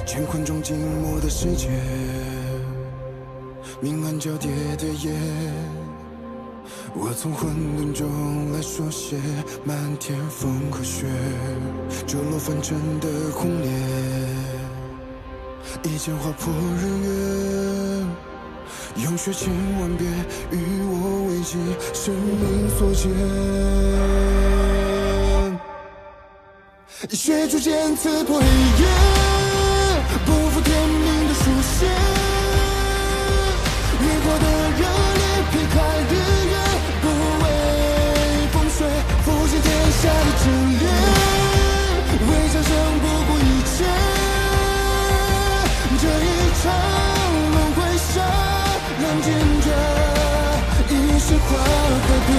乾坤中静默的世界，明暗交叠的夜，我从混沌中来书写漫天风和雪，坠落凡尘的轰烈，一剑划破日月，用血千万遍与我为己，生命所见。以血铸剑刺破黑夜，不负天命的书写，越过的热烈劈开日月，不畏风雪，复兴天下的真烈，为战胜不顾一切，这一场轮回下，让坚决一世化改变。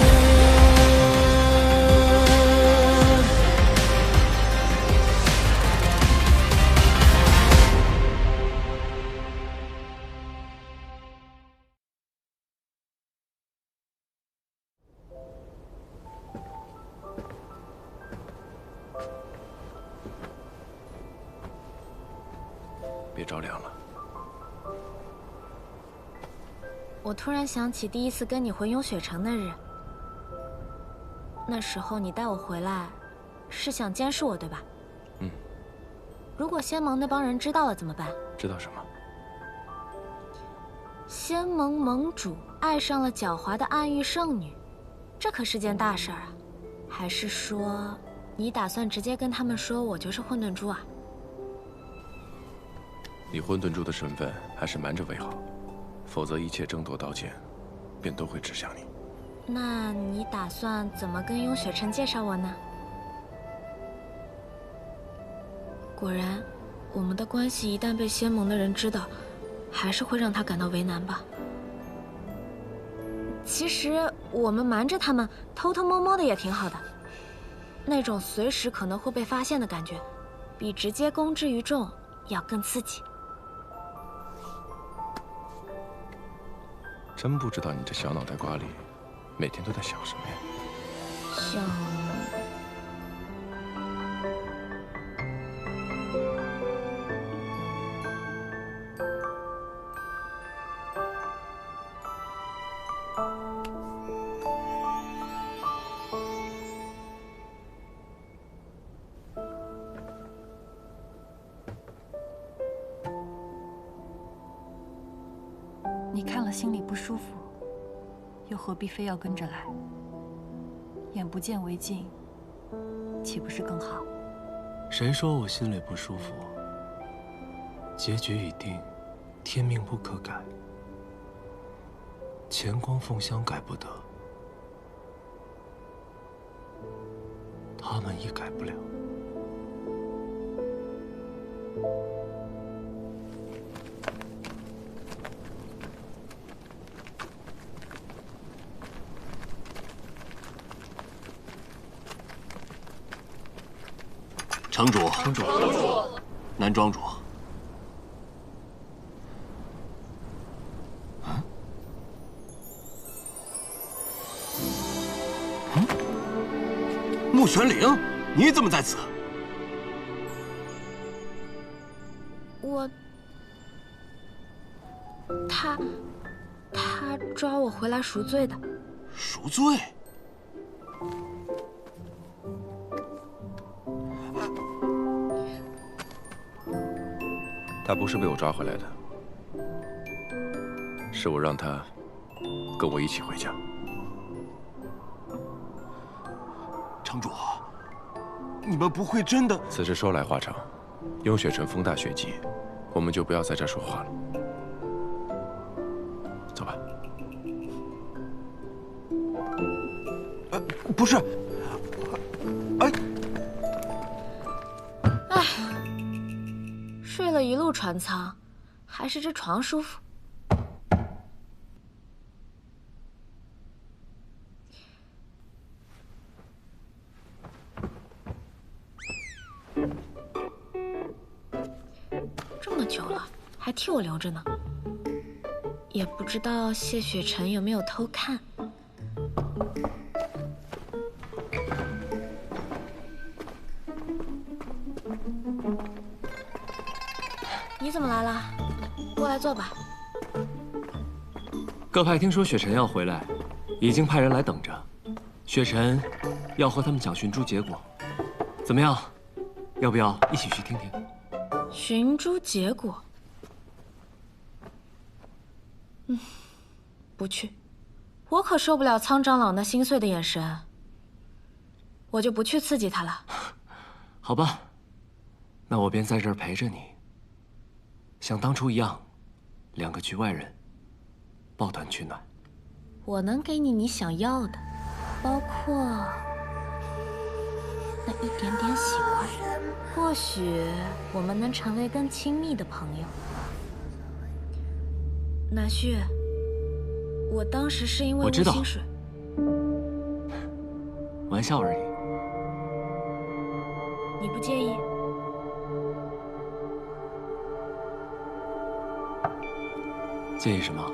别着凉了。我突然想起第一次跟你回雍雪城那日，那时候你带我回来，是想监视我，对吧？嗯。如果仙盟那帮人知道了怎么办？知道什么？仙盟盟主爱上了狡猾的暗域圣女，这可是件大事儿啊！还是说，你打算直接跟他们说我就是混沌珠啊？ 你混沌珠的身份还是瞒着为好，否则一切争夺刀剑，便都会指向你。那你打算怎么跟雍雪城介绍我呢？果然，我们的关系一旦被仙盟的人知道，还是会让他感到为难吧。其实我们瞒着他们，偷偷摸摸的也挺好的，那种随时可能会被发现的感觉，比直接公之于众要更刺激。 真不知道你这小脑袋瓜里每天都在想什么呀？想……你看了心里不舒服，又何必非要跟着来？眼不见为净，岂不是更好？谁说我心里不舒服？结局已定，天命不可改，乾光凤香改不得，他们也改不了。 城主，南庄主。穆玄灵，你怎么在此？他抓我回来赎罪的。赎罪？ 他不是被我抓回来的，是我让他跟我一起回家。城主，你们不会真的……此事说来话长，雍雪城风大雪急，我们就不要在这说话了。走吧。不是，睡了一路船舱，还是这床舒服。这么久了，还替我留着呢。也不知道谢雪晨有没有偷看。你怎么来了？过来坐吧。各派听说雪晨要回来，已经派人来等着。雪晨要和他们讲寻珠结果，怎么样？要不要一起去听听？寻珠结果？不去。我可受不了苍长老那心碎的眼神，我就不去刺激他了。好吧，那我便在这儿陪着你，像当初一样，两个局外人，抱团取暖。我能给你想要的，包括那一点点喜欢。或许我们能成为更亲密的朋友。南旭，我当时是因为我知道无心水，玩笑而已。你不介意？介意什么？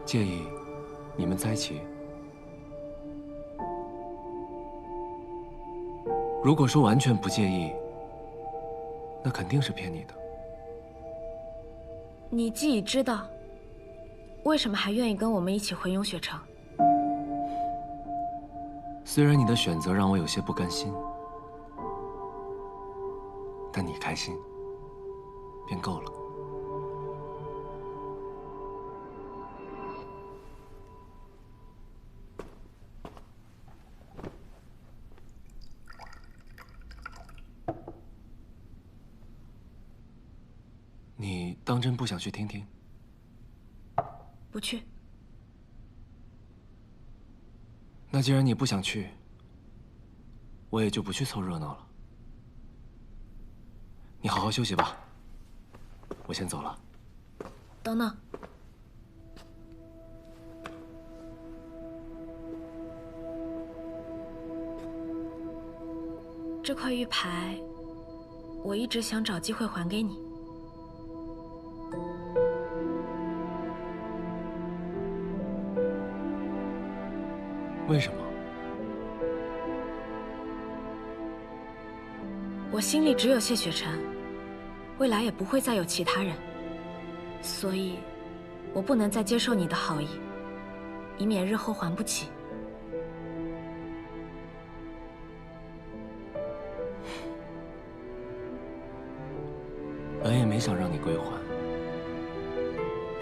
介意你们在一起？如果说完全不介意，那肯定是骗你的。你既已知道，为什么还愿意跟我们一起回永雪城？虽然你的选择让我有些不甘心，但你开心便够了。你当真不想去听听？不去。那既然你不想去，我也就不去凑热闹了。你好好休息吧，我先走了。等等，这块玉牌，我一直想找机会还给你。为什么？我心里只有谢雪晨，未来也不会再有其他人，所以，我不能再接受你的好意，以免日后还不起。本也没想让你归还，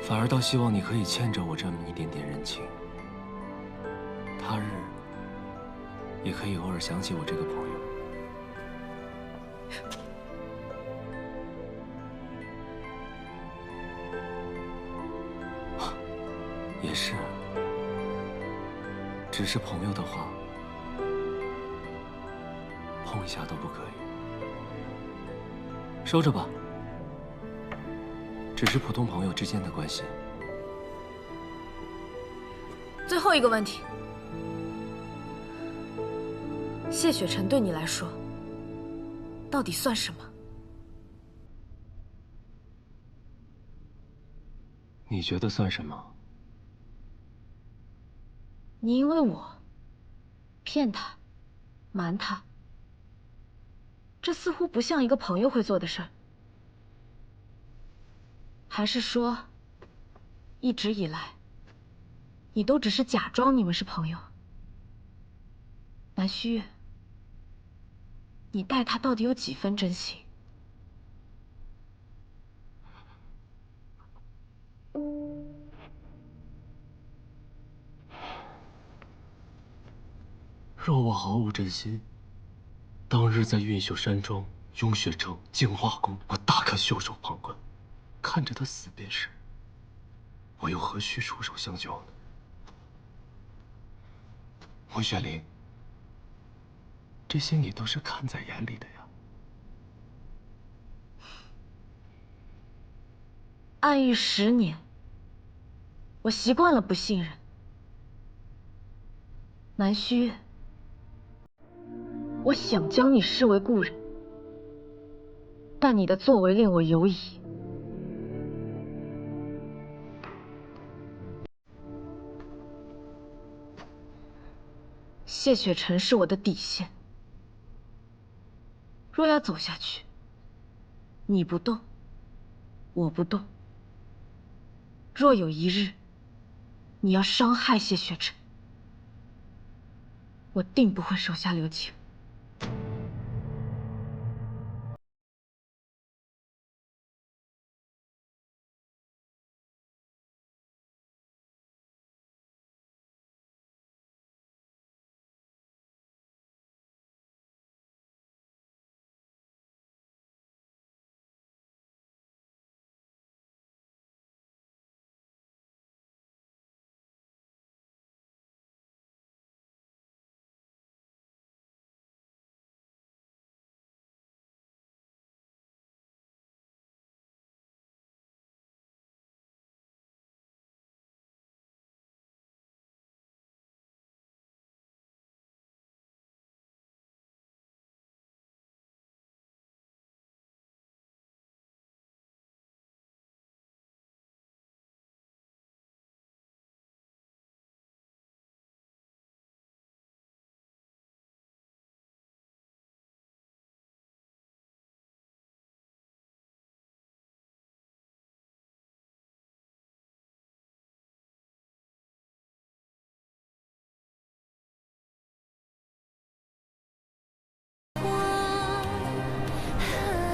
反而倒希望你可以欠着我这么一点点人情。他日也可以偶尔想起我这个朋友。也是，只是朋友的话，碰一下都不可以。收着吧，只是普通朋友之间的关系。最后一个问题，谢雪晨对你来说，到底算什么？你觉得算什么？你因为我骗他、瞒他，这似乎不像一个朋友会做的事儿。还是说，一直以来，你都只是假装你们是朋友？南虚月，你待他到底有几分真心？若我毫无真心，当日在运秀山庄、永雪城、净化宫，我大可袖手旁观，看着他死便是。我又何须出手相救呢？穆雪玲，这些你都是看在眼里的呀。暗狱10年，我习惯了不信任。南虚月，我想将你视为故人，但你的作为令我犹疑。谢雪晨是我的底线，若要走下去，你不动，我不动。若有一日，你要伤害谢雪辰，我定不会手下留情。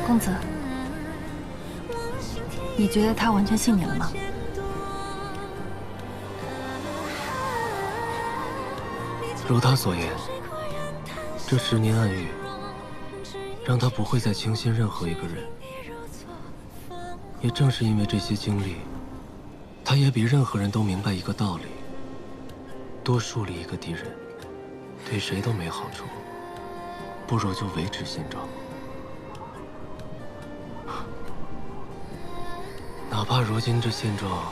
公子，你觉得他完全信你了吗？如他所言，这10年暗狱让他不会再轻信任何一个人。也正是因为这些经历，他也比任何人都明白一个道理：多树立一个敌人，对谁都没好处，不如就维持现状。哪怕如今这现状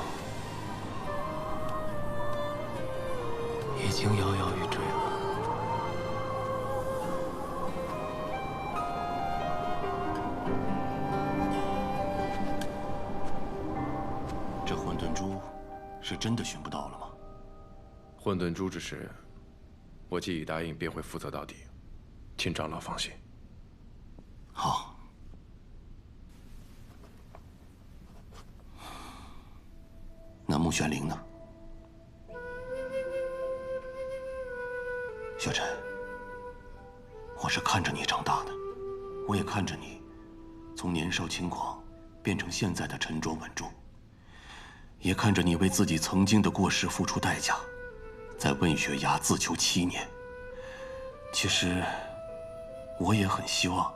已经摇摇欲坠了。这混沌珠是真的寻不到了吗？混沌珠之事，我既已答应，便会负责到底，请长老放心。好。那穆玄灵呢？雪辰，我是看着你长大的，我也看着你从年少轻狂变成现在的沉着稳重，也看着你为自己曾经的过失付出代价，在问血崖自囚7年。其实，我也很希望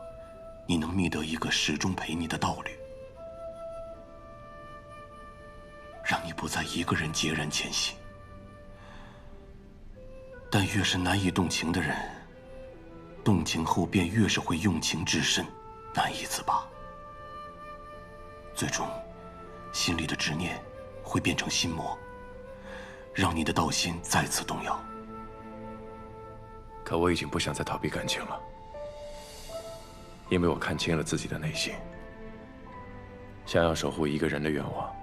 你能觅得一个始终陪你的道侣。让你不再一个人孑然前行。但越是难以动情的人，动情后便越是会用情至深，难以自拔。最终，心里的执念会变成心魔，让你的道心再次动摇。可我已经不想再逃避感情了，因为我看清了自己的内心。想要守护一个人的愿望，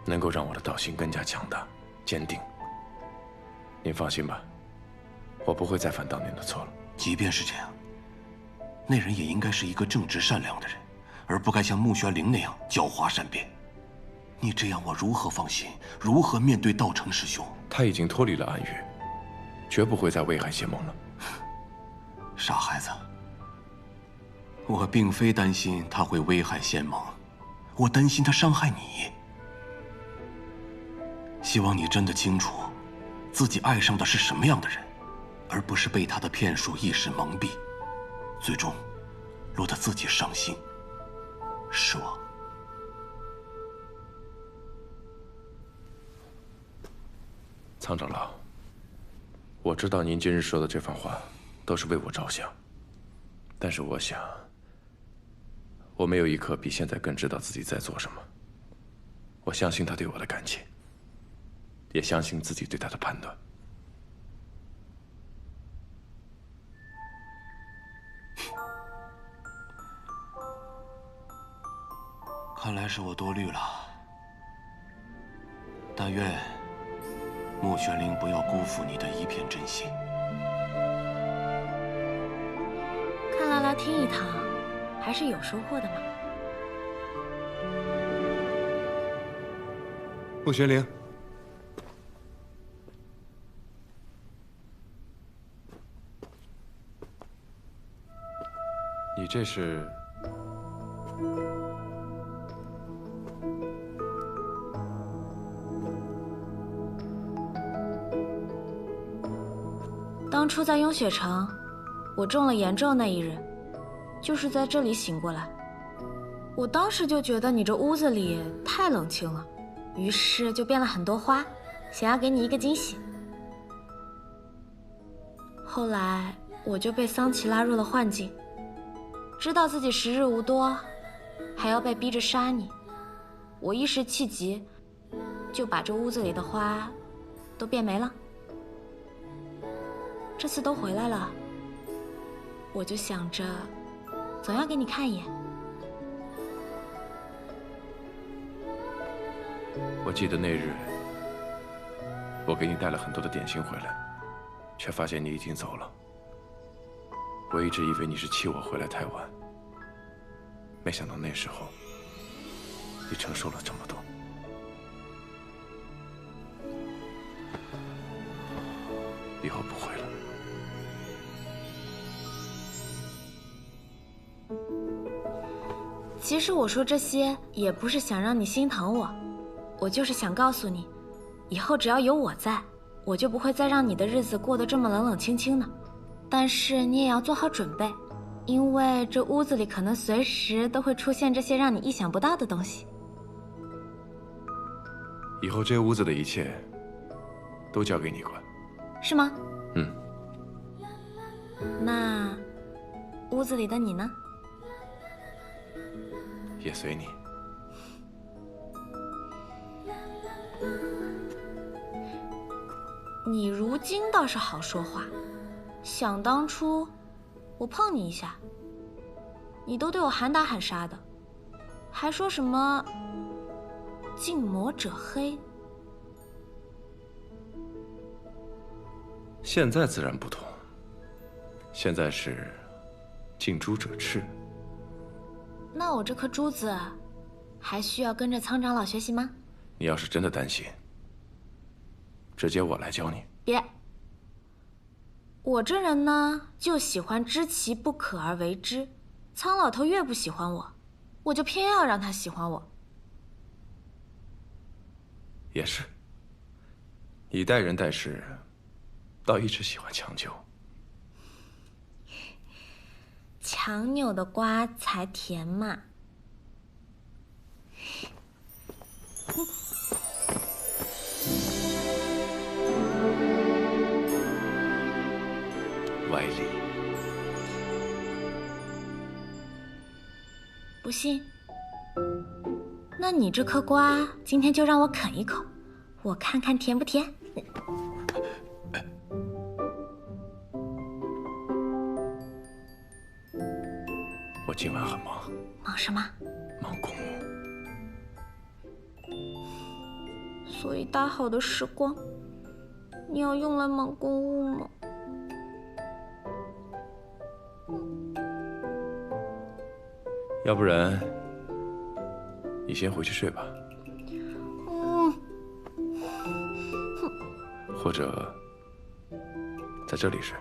能够让我的道心更加强大、坚定。您放心吧，我不会再犯当年的错了。即便是这样，那人也应该是一个正直善良的人，而不该像穆玄灵那样狡猾善变。你这样，我如何放心？如何面对道成师兄？他已经脱离了暗狱，绝不会再危害仙盟了。傻孩子，我并非担心他会危害仙盟，我担心他伤害你。希望你真的清楚，自己爱上的是什么样的人，而不是被他的骗术一时蒙蔽，最终落得自己伤心、失望。苍长老，我知道您今日说的这番话都是为我着想，但是我想，我没有一刻比现在更知道自己在做什么。我相信他对我的感情，也相信自己对他的判断。看来是我多虑了，但愿穆玄灵不要辜负你的一片真心。看来来天一堂，还还是有收获的嘛。穆玄灵，你这是？当初在雍雪城，我中了炎咒那一日，就是在这里醒过来。我当时就觉得你这屋子里太冷清了，于是就变了很多花，想要给你一个惊喜。后来我就被桑奇拉入了幻境，知道自己时日无多，还要被逼着杀你。我一时气急，就把这屋子里的花都变没了。这次都回来了，我就想着总要给你看一眼。我记得那日，我给你带了很多的点心回来，却发现你已经走了。我一直以为你是气我回来太晚，没想到那时候你承受了这么多。以后不会了。其实我说这些也不是想让你心疼我，我就是想告诉你，以后只要有我在，我就不会再让你的日子过得这么冷冷清清的。但是你也要做好准备，因为这屋子里可能随时都会出现这些让你意想不到的东西。以后这屋子的一切都交给你管，是吗？嗯。那屋子里的你呢？也随你。你如今倒是好说话，想当初我碰你一下，你都对我喊打喊杀的，还说什么近墨者黑。现在自然不同，现在是近朱者赤。那我这颗珠子还需要跟着苍长老学习吗？你要是真的担心，直接我来教你。别，我这人呢就喜欢知其不可而为之。苍老头越不喜欢我，我就偏要让他喜欢我。也是，你待人待事，倒一直喜欢强求。强扭的瓜才甜嘛。歪理。不信？那你这颗瓜今天就让我啃一口，我看看甜不甜。我今晚很忙。忙什么？忙公务。所以大好的时光，你要用来忙公务吗？要不然，你先回去睡吧。或者在这里睡。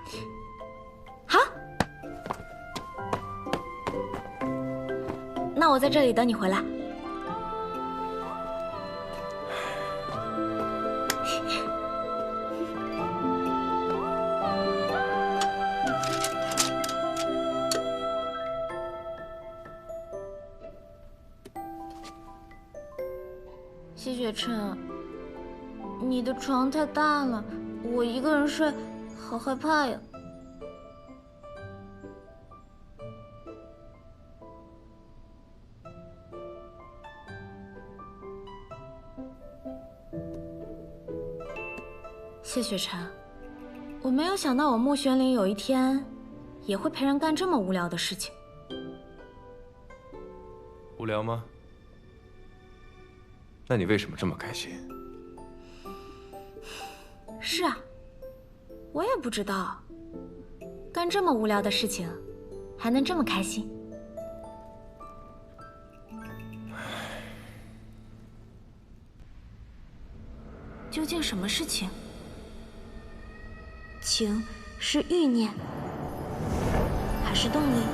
好，那我在这里等你回来。谢雪琛，你的床太大了，我一个人睡，好害怕呀。谢雪琛，我没有想到我穆玄灵有一天也会陪人干这么无聊的事情。无聊吗？那你为什么这么开心？是啊，我也不知道，干这么无聊的事情，还能这么开心。究竟什么是情？情是欲念，还是动力？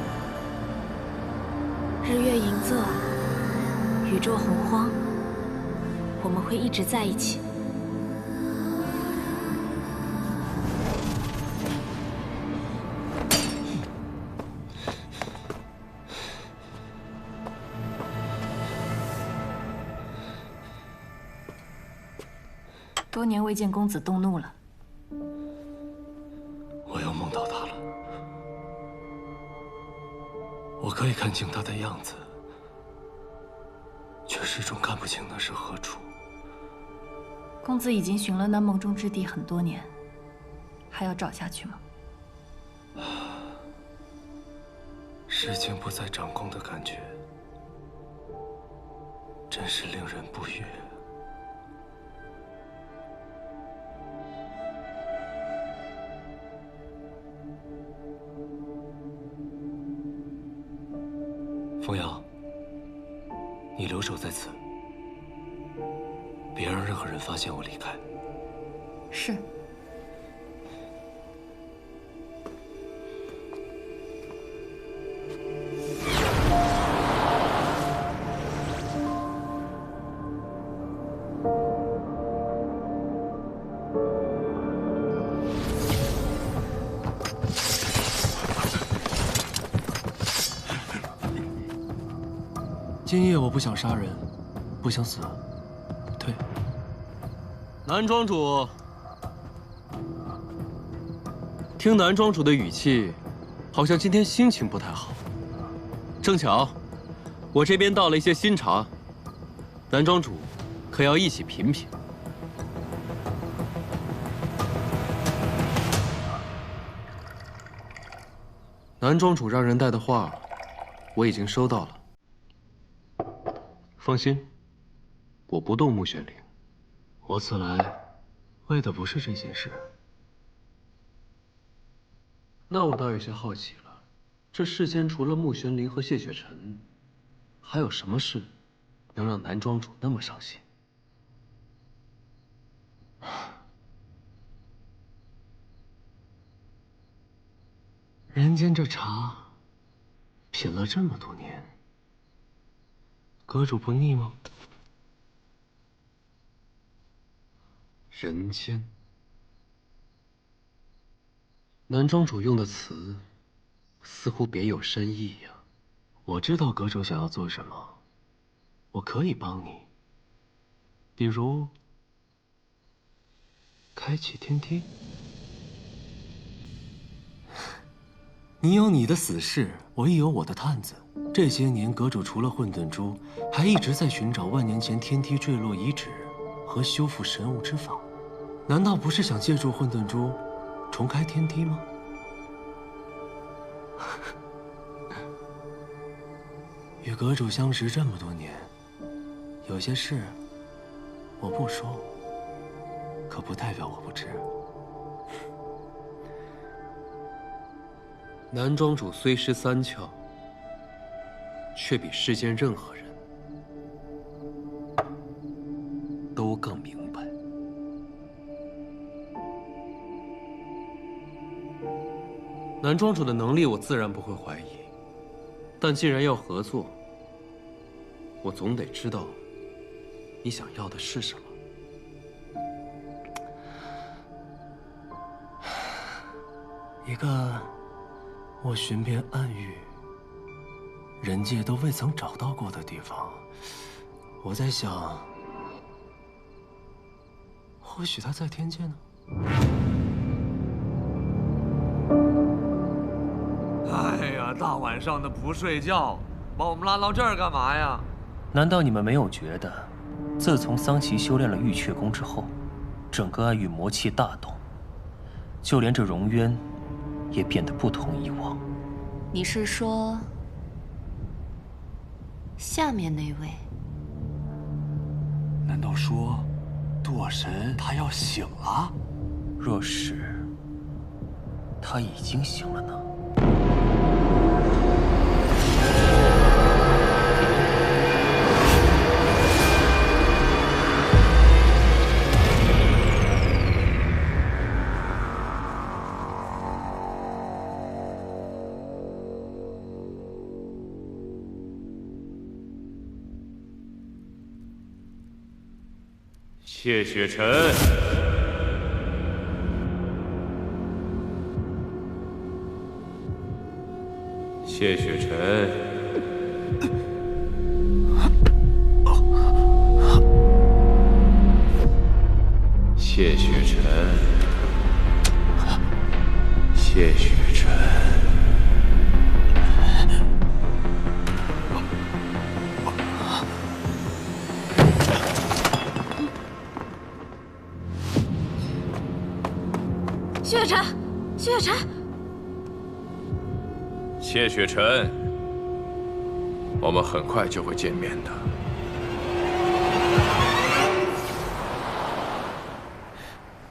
日月盈昃，宇宙洪荒，我们会一直在一起。多年未见，公子动怒了。我又梦到他了。我可以看清他的样子，却始终看不清那是何处。公子已经寻了那梦中之地很多年，还要找下去吗？事情不再掌控的感觉，真是令人不悦。风瑶，你留守在此，别让任何人发现我离开。是。今夜我不想杀人，不想死，退。南庄主，听南庄主的语气，好像今天心情不太好。正巧，我这边倒了一些新茶，南庄主可要一起品品。南庄主让人带的话，我已经收到了。放心，我不动木玄灵。我此来，为的不是这件事。那我倒有些好奇了，这世间除了木玄灵和谢雪晨，还有什么事能让南庄主那么伤心？人间这茶，品了这么多年。阁主不腻吗？人间，南庄主用的词似乎别有深意呀。我知道阁主想要做什么，我可以帮你。比如，开启天梯。你有你的死士，我也有我的探子。这些年，阁主除了混沌珠，还一直在寻找万年前天梯坠落遗址和修复神物之法。难道不是想借助混沌珠重开天梯吗？与阁主相识这么多年，有些事我不说，可不代表我不知。南庄主虽失三窍，却比世间任何人都更明白。南庄主的能力，我自然不会怀疑。但既然要合作，我总得知道你想要的是什么。一个我寻遍暗域，人界都未曾找到过的地方，我在想，或许他在天界呢。哎呀，大晚上的不睡觉，把我们拉到这儿干嘛呀？难道你们没有觉得，自从桑奇修炼了玉阙功之后，整个暗域魔气大动，就连这荣渊也变得不同以往？你是说下面那位？难道说堕神他要醒了？若是他已经醒了呢？谢雪晨。谢雪晨。谢雪晨。谢雪晨。薛雪晨，薛雪晨，谢雪晨，我们很快就会见面的。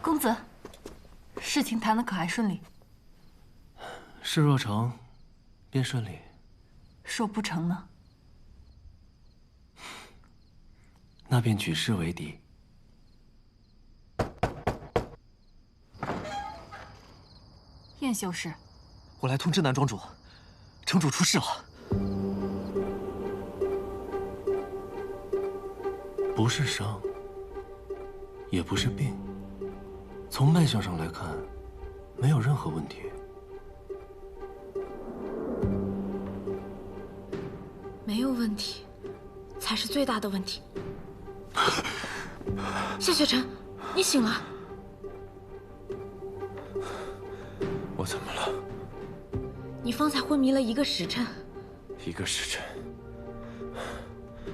公子，事情谈得可还顺利？事若成，便顺利；若不成呢？那便举事为敌。燕修士，我来通知南庄主，城主出事了。不是伤，也不是病，从脉象上来看，没有任何问题。没有问题，才是最大的问题。谢雪晨，你醒了。我怎么了？你方才昏迷了1个时辰。1个时辰。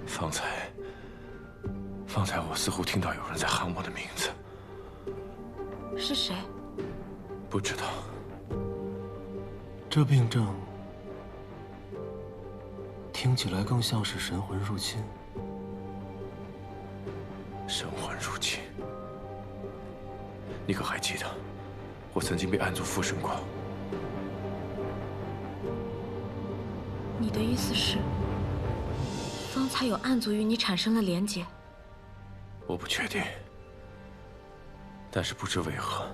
方才我似乎听到有人在喊我的名字。是谁？不知道。这病症听起来更像是神魂入侵。神魂入侵。你可还记得，我曾经被暗族附身过？你的意思是，方才有暗族与你产生了连结？我不确定，但是不知为何，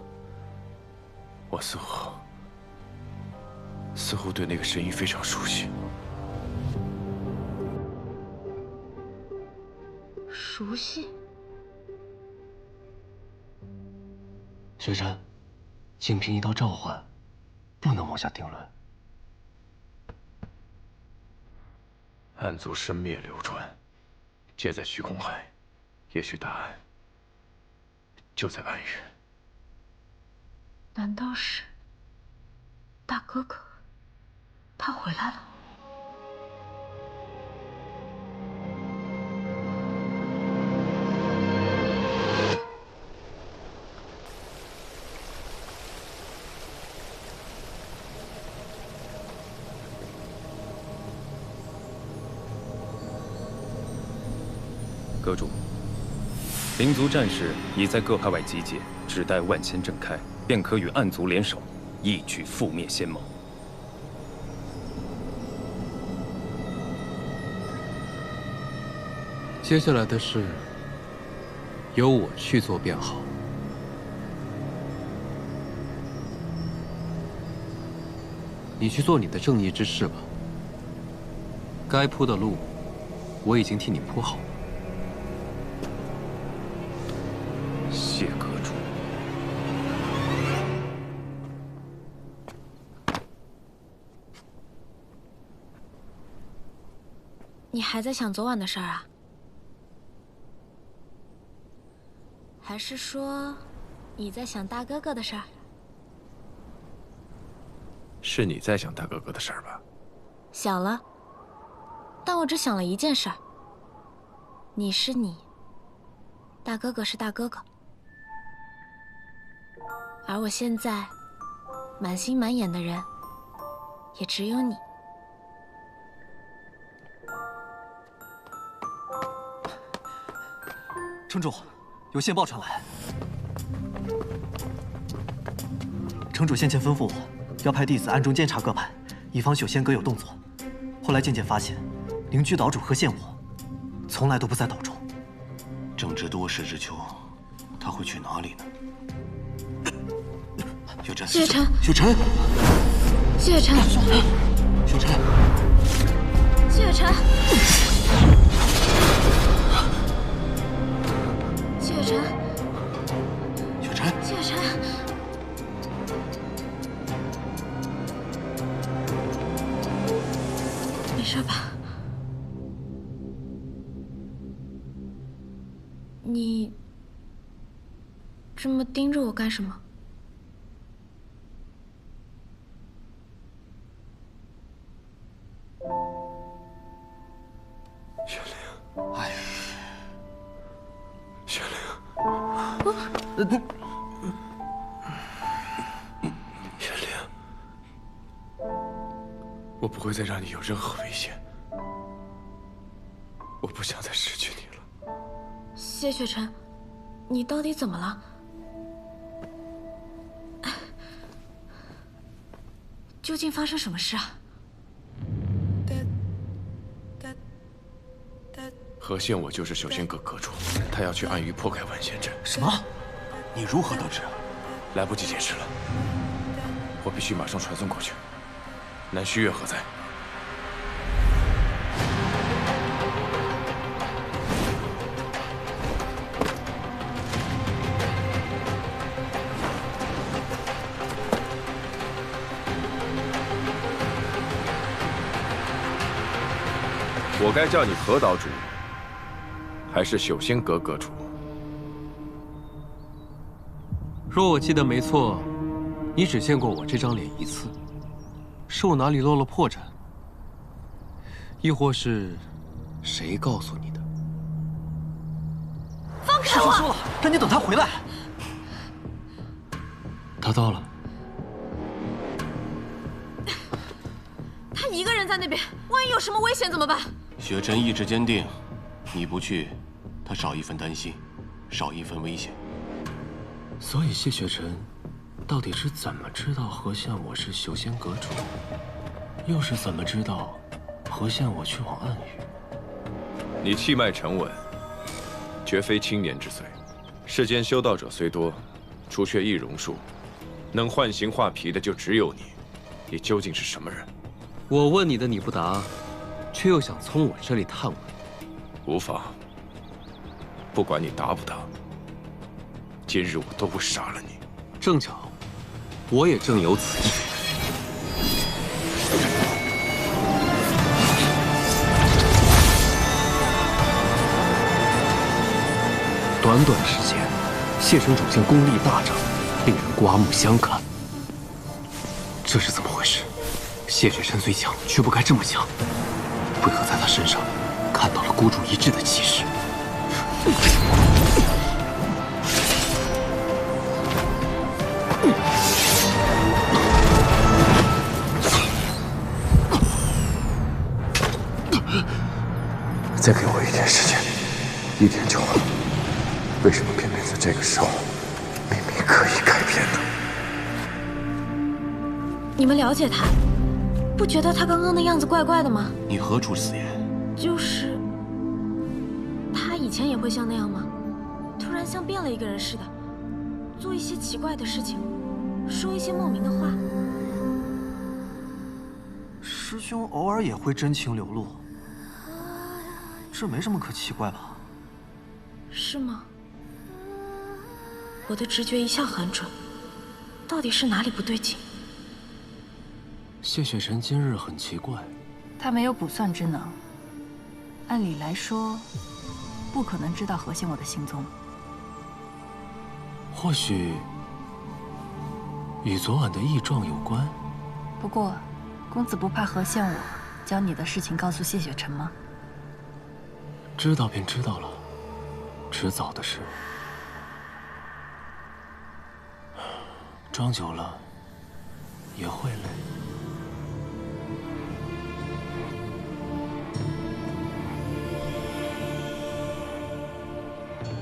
我似乎对那个声音非常熟悉。熟悉？雪晨，仅凭一道召唤，不能妄下定论。暗族生灭流转，皆在虚空海，也许答案就在暗月。难道是大哥哥？他回来了。阁主，灵族战士已在各派外集结，只待万千正开，便可与暗族联手，一举覆灭仙盟。接下来的事，由我去做便好。你去做你的正义之事吧。该铺的路，我已经替你铺好了。谢阁主。你还在想昨晚的事儿啊？还是说你在想大哥哥的事儿？是你在想大哥哥的事儿吧？想了，但我只想了一件事儿。你是你，大哥哥是大哥哥，而我现在满心满眼的人，也只有你。城主，有线报传来。城主先前吩咐我，要派弟子暗中监察各派，以防朽仙阁有动作。后来渐渐发现，灵居岛主何宪我，从来都不在岛中。正值多事之秋，他会去哪里呢？雪晨，谢晨，雪晨，谢晨，雪晨，谢晨，谢晨。你这么盯着我干什么？玄灵，哎，玄灵，玄灵，我不会再让你有任何危险，我不想再失去你了。谢雪晨，你到底怎么了？究竟发生什么事啊？何宪我就是修仙阁阁主，他要去暗域破开万仙阵。什么？你如何得知？来不及解释了，我必须马上传送过去。南虚月何在？我该叫你何岛主，还是修仙阁阁主？若我记得没错，你只见过我这张脸一次，是我哪里漏了破绽？亦或是谁告诉你的？放开我！说了，让你等他回来。他到了。他一个人在那边，万一有什么危险怎么办？雪晨意志坚定，你不去，他少一份担心，少一份危险。所以谢雪晨到底是怎么知道何宪我是修仙阁主，又是怎么知道何宪我去往暗域？你气脉沉稳，绝非青年之岁。世间修道者虽多，除却易容术，能幻形化皮的就只有你。你究竟是什么人？我问你的你不答，却又想从我这里探问。无妨，不管你答不答，今日我都不杀了你。正巧，我也正有此意。短短时间，谢城主竟功力大涨，令人刮目相看。这是怎么回事？谢雪晨虽强，却不该这么强。为何在他身上看到了孤注一掷的气势？再给我一天时间，1天就好。为什么偏偏在这个时候，明明可以改变呢？你们了解他，不觉得他刚刚的样子怪怪的吗？你何出此言？就是他以前也会像那样吗？突然像变了一个人似的，做一些奇怪的事情，说一些莫名的话。师兄偶尔也会真情流露，这没什么可奇怪吧？是吗？我的直觉一向很准，到底是哪里不对劲？谢雪晨今日很奇怪，他没有卜算之能，按理来说，不可能知道何宪我的行踪。或许与昨晚的异状有关。不过，公子不怕何宪我将你的事情告诉谢雪晨吗？知道便知道了，迟早的事。装久了也会累。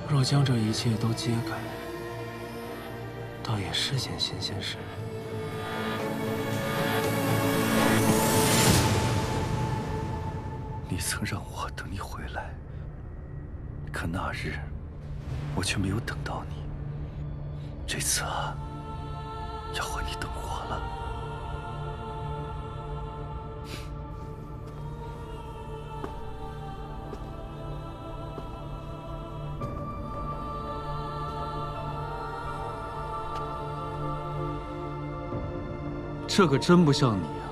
若将这一切都揭开，倒也是件新鲜事。你曾让我等你回来，可那日我却没有等到你。这次啊，要换你等我了。这可真不像你啊！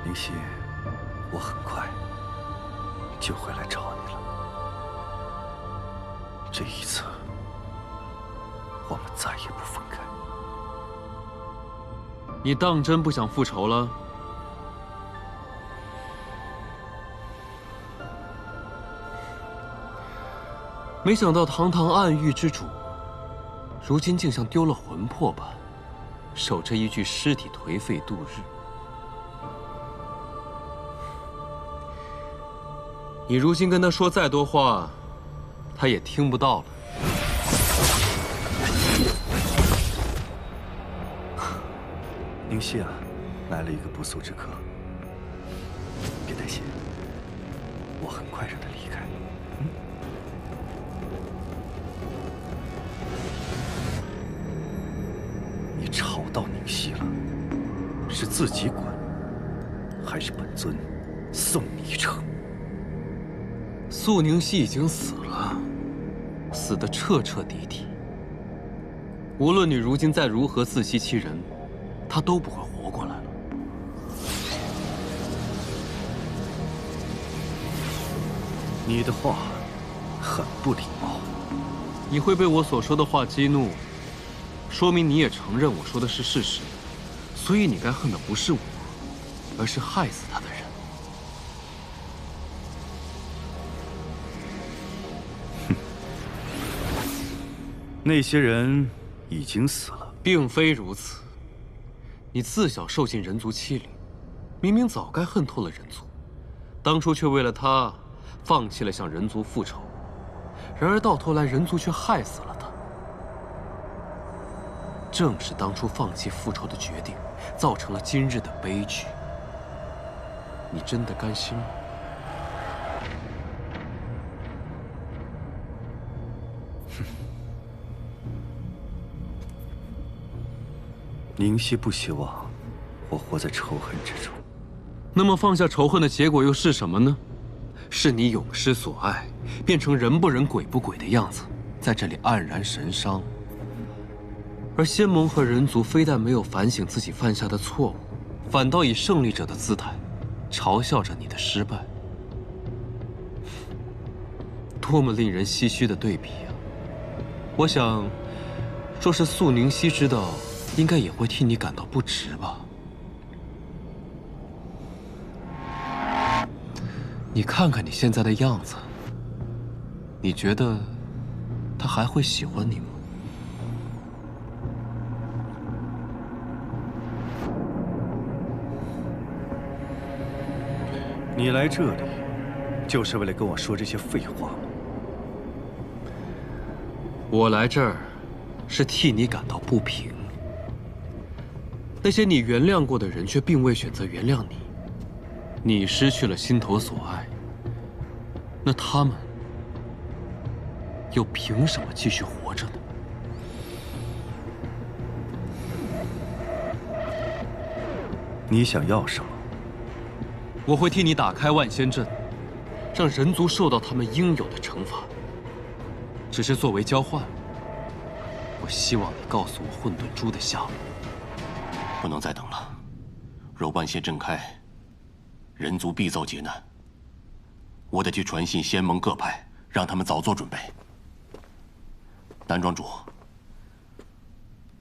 灵犀，我很快就会来找你了。这一次，我们再也不分开。你当真不想复仇了？没想到堂堂暗域之主，如今竟像丢了魂魄般，守着一具尸体颓废度日。你如今跟他说再多话，他也听不到了。宁熙啊，来了一个不速之客，别担心，我很快让他离开。你吵到宁熙了，是自己滚，还是本尊送你一程？素宁熙已经死了，死得彻彻底底。无论你如今再如何自欺欺人，他都不会活过来了。你的话很不礼貌。你会被我所说的话激怒，说明你也承认我说的是事实，所以你该恨的不是我，而是害死他的人。那些人已经死了，并非如此。你自小受尽人族欺凌，明明早该恨透了人族，当初却为了他，放弃了向人族复仇。然而到头来，人族却害死了他。正是当初放弃复仇的决定，造成了今日的悲剧。你真的甘心吗？宁熙不希望我活在仇恨之中。那么放下仇恨的结果又是什么呢？是你永失所爱，变成人不人鬼不鬼的样子，在这里黯然神伤。而仙盟和人族非但没有反省自己犯下的错误，反倒以胜利者的姿态，嘲笑着你的失败。多么令人唏嘘的对比啊！我想，若是素宁熙知道，应该也会替你感到不值吧。你看看你现在的样子，你觉得他还会喜欢你吗？你来这里，就是为了跟我说这些废话吗？我来这儿，是替你感到不平。那些你原谅过的人，却并未选择原谅你。你失去了心头所爱，那他们又凭什么继续活着呢？你想要什么？我会替你打开万仙阵，让人族受到他们应有的惩罚。只是作为交换，我希望你告诉我混沌珠的下落。不能再等了，若万仙阵开，人族必遭劫难。我得去传信仙盟各派，让他们早做准备。南庄主，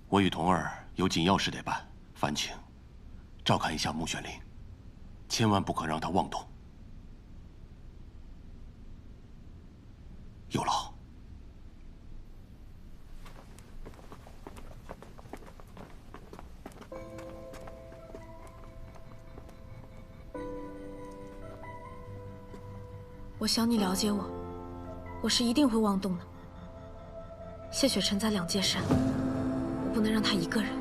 我与童儿有紧要事得办，烦请照看一下穆玄灵，千万不可让他妄动。有劳。我想你了解我，我是一定会妄动的。谢雪辰在两界山，我不能让他一个人。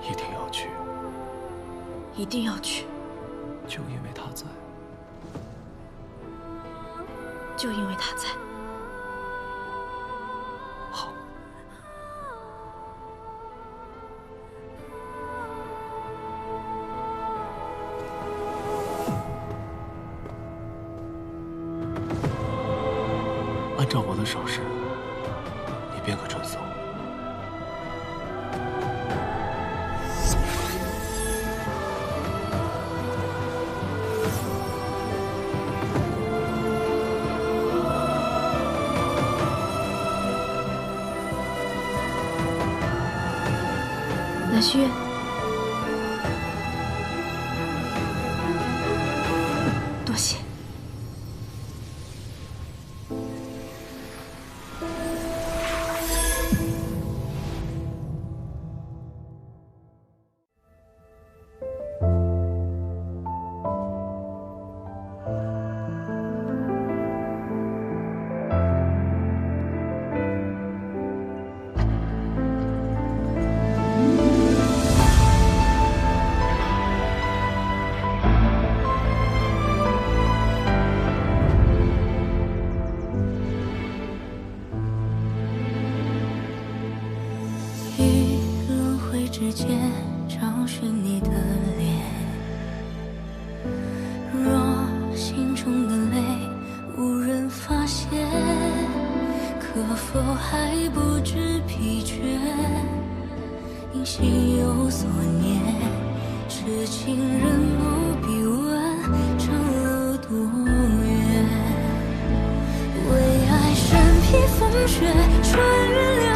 一定要去，一定要去，就因为他在。就因为他在。好。按照我的手势，你便可传送。南虚，多谢。之间找寻你的脸，若心中的泪无人发现，可否还不知疲倦？因心有所念，痴情人不必问长路多远。为爱身披风雪，穿越。